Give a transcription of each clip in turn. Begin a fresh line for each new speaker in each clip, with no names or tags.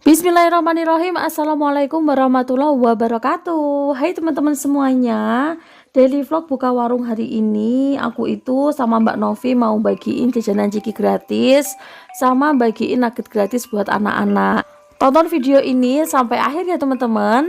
Bismillahirrahmanirrahim. Assalamualaikum warahmatullahi wabarakatuh. Hai teman-teman semuanya, daily vlog buka warung hari ini aku itu sama Mbak Novi mau bagiin jajanan ciki gratis sama bagiin nugget gratis buat anak-anak. Tonton video ini sampai akhir ya teman-teman.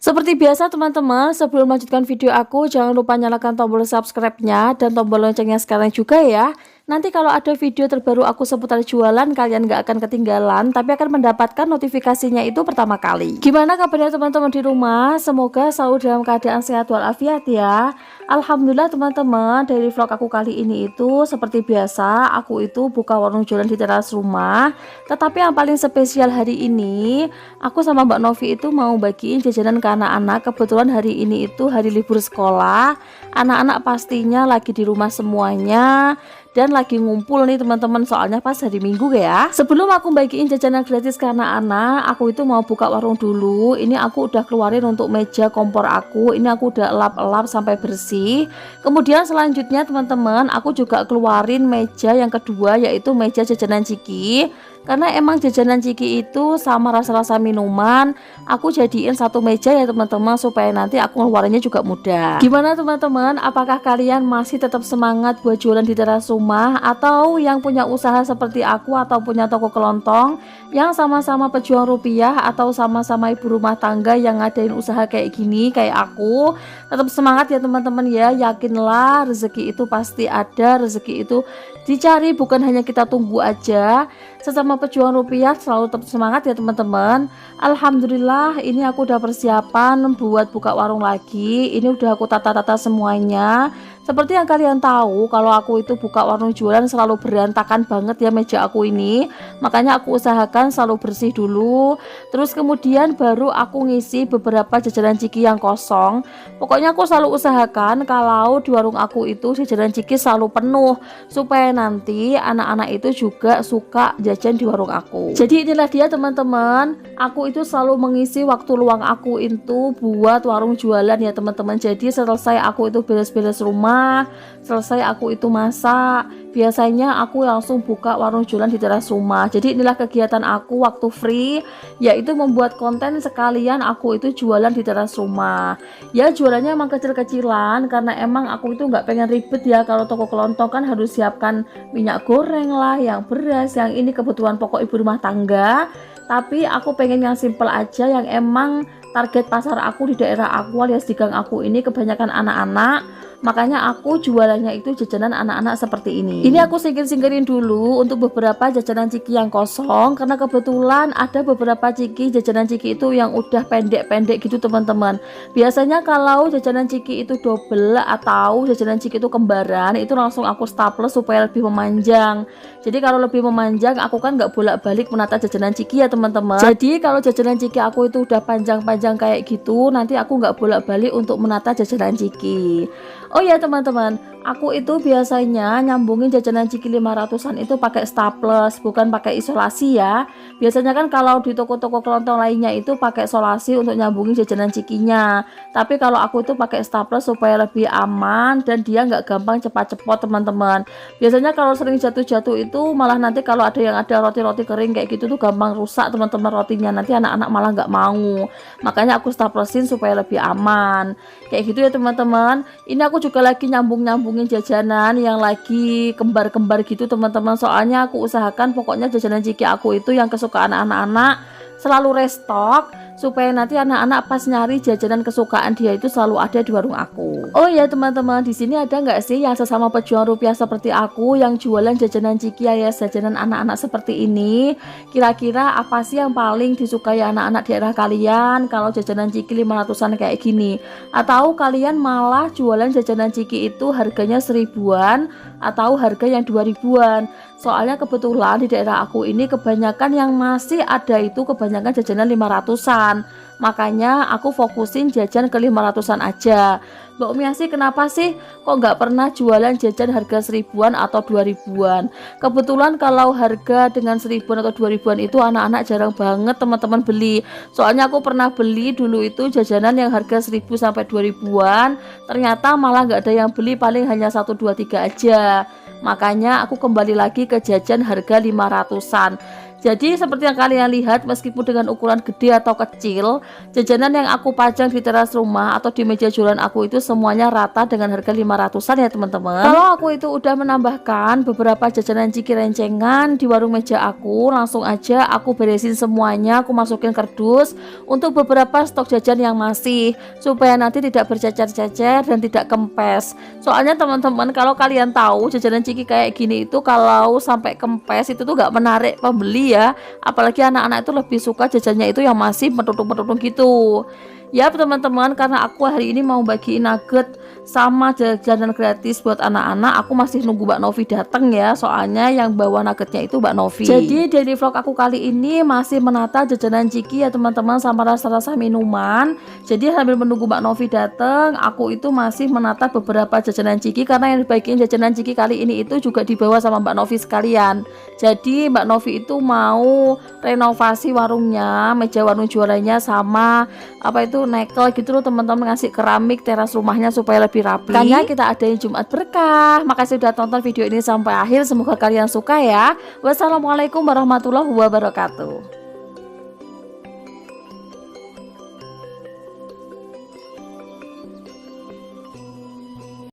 Seperti biasa teman-teman, sebelum melanjutkan video aku, jangan lupa nyalakan tombol subscribe-nya dan tombol loncengnya sekarang juga ya. Nanti kalau ada video terbaru aku seputar jualan, kalian gak akan ketinggalan, tapi akan mendapatkan notifikasinya itu pertama kali. Gimana kabarnya teman-teman di rumah? Semoga selalu dalam keadaan sehat walafiat ya. Alhamdulillah teman-teman, dari vlog aku kali ini itu seperti biasa, aku itu buka warung jualan di teras rumah. Tetapi yang paling spesial hari ini, aku sama Mbak Novi itu mau bagiin jajanan ke anak-anak. Kebetulan hari ini itu hari libur sekolah, anak-anak pastinya lagi di rumah semuanya dan lagi ngumpul nih teman-teman, soalnya pas hari Minggu ya. Sebelum aku bagiin jajanan gratis ke anak-anak, aku itu mau buka warung dulu. Ini aku udah keluarin untuk meja kompor aku, ini aku udah elap-elap sampai bersih. Kemudian selanjutnya teman-teman, aku juga keluarin meja yang kedua, yaitu meja jajanan ciki. Karena emang jajanan ciki itu sama rasa-rasa minuman, aku jadiin satu meja ya teman-teman, supaya nanti aku ngeluarinnya juga mudah. Gimana teman-teman, apakah kalian masih tetap semangat buat jualan di teras rumah, atau yang punya usaha seperti aku atau punya toko kelontong yang sama-sama pejuang rupiah, atau sama-sama ibu rumah tangga yang ngadain usaha kayak gini kayak aku? Tetap semangat ya teman-teman ya, yakinlah rezeki itu pasti ada, rezeki itu dicari, bukan hanya kita tunggu aja. Sesama pejuang rupiah selalu tetap semangat ya teman-teman. Alhamdulillah ini aku udah persiapan buat buka warung lagi. Ini udah aku tata-tata semuanya. Seperti yang kalian tahu, kalau aku itu buka warung jualan selalu berantakan banget ya meja aku ini. Makanya aku usahakan selalu bersih dulu. Terus kemudian baru aku ngisi beberapa jajanan ciki yang kosong. Pokoknya aku selalu usahakan kalau di warung aku itu jajanan ciki selalu penuh, supaya nanti anak-anak itu juga suka jajan di warung aku. Jadi inilah dia teman-teman, aku itu selalu mengisi waktu luang aku itu buat warung jualan ya teman-teman. Jadi selesai aku itu beres-beres rumah, selesai aku itu masak, biasanya aku langsung buka warung jualan di teras rumah. Jadi inilah kegiatan aku waktu free, yaitu membuat konten sekalian aku itu jualan di teras rumah. Ya jualannya emang kecil-kecilan, karena emang aku itu nggak pengen ribet ya. Kalau toko kelontong kan harus siapkan minyak goreng lah, yang beras, yang ini kebutuhan pokok ibu rumah tangga. Tapi aku pengen yang simple aja, yang emang target pasar aku di daerah aku alias di gang aku ini kebanyakan anak-anak. Makanya aku jualannya itu jajanan anak-anak seperti ini. Ini aku singkir-singkirin dulu untuk beberapa jajanan ciki yang kosong, karena kebetulan ada beberapa ciki, jajanan ciki itu yang udah pendek-pendek gitu teman-teman. Biasanya kalau jajanan ciki itu double atau jajanan ciki itu kembaran, itu langsung aku staples supaya lebih memanjang. Jadi kalau lebih memanjang, aku kan nggak bolak-balik menata jajanan ciki ya teman-teman. Jadi kalau jajanan ciki aku itu udah panjang-panjang kayak gitu, nanti aku nggak bolak-balik untuk menata jajanan ciki. Oh ya teman-teman, aku itu biasanya nyambungin jajanan ciki 500-an itu pakai staples, bukan pakai isolasi ya. Biasanya kan kalau di toko-toko kelontong lainnya itu pakai isolasi untuk nyambungin jajanan cikinya. Tapi kalau aku itu pakai staples supaya lebih aman dan dia nggak gampang cepat-cepot teman-teman. Biasanya kalau sering jatuh-jatuh itu malah nanti kalau ada yang ada roti-roti kering kayak gitu tuh gampang rusak teman-teman rotinya. Nanti anak-anak malah nggak mau. Makanya aku staplesin supaya lebih aman. Kayak gitu ya teman-teman. Ini aku juga lagi nyambungin jajanan yang lagi kembar-kembar gitu teman-teman. Soalnya aku usahakan pokoknya jajanan ciki aku itu yang kesukaan anak-anak selalu restock, supaya nanti anak-anak pas nyari jajanan kesukaan dia itu selalu ada di warung aku. Oh ya teman-teman, di sini ada nggak sih yang sesama pejuang rupiah seperti aku yang jualan jajanan ciki alias jajanan anak-anak seperti ini? Kira-kira apa sih yang paling disukai anak-anak daerah kalian kalau jajanan ciki 500-an kayak gini? Atau kalian malah jualan jajanan ciki itu harganya 1000-an atau harga yang 2000-an? Soalnya kebetulan di daerah aku ini kebanyakan yang masih ada itu kebanyakan jajanan 500-an. 500-an. Makanya aku fokusin jajan ke 500-an aja. Mbak Umi Asih, kenapa sih kok nggak pernah jualan jajan harga 1000-an atau 2000-an? Kebetulan kalau harga dengan 1000-an atau 2000-an itu anak-anak jarang banget teman-teman beli. Soalnya aku pernah beli dulu itu jajanan yang harga 1000 sampai 2000-an, ternyata malah nggak ada yang beli, paling hanya 1, 2, 3 aja. Makanya aku kembali lagi ke jajan harga 500-an. Jadi seperti yang kalian lihat, meskipun dengan ukuran gede atau kecil, jajanan yang aku pajang di teras rumah atau di meja jualan aku itu semuanya rata dengan harga 500-an ya teman-teman. Kalau aku itu udah menambahkan beberapa jajanan ciki rencengan di warung meja aku, langsung aja aku beresin semuanya, aku masukin kardus untuk beberapa stok jajan yang masih, supaya nanti tidak bercecer-cecer dan tidak kempes. Soalnya teman-teman, kalau kalian tahu jajanan ciki kayak gini itu kalau sampai kempes itu tuh gak menarik pembeli ya, apalagi anak-anak itu lebih suka jajannya itu yang masih menutung-menutung gitu. Ya teman-teman, karena aku hari ini mau bagiin nugget sama jajanan gratis buat anak-anak, aku masih nunggu Mbak Novi datang ya, soalnya yang bawa nuggetnya itu Mbak Novi. Jadi daily vlog aku kali ini masih menata jajanan ciki ya teman-teman, sama rasa-rasa minuman. Jadi sambil menunggu Mbak Novi datang, aku itu masih menata beberapa jajanan ciki, karena yang dibagiin jajanan ciki kali ini itu juga dibawa sama Mbak Novi sekalian. Jadi Mbak Novi itu mau renovasi warungnya, meja warung jualannya, sama apa itu nekel gitu loh teman-teman, ngasih keramik teras rumahnya supaya lebih rapi. Makanya kita adain Jumat berkah. Makasih udah tonton video ini sampai akhir, semoga kalian suka ya. Wassalamualaikum warahmatullahi wabarakatuh.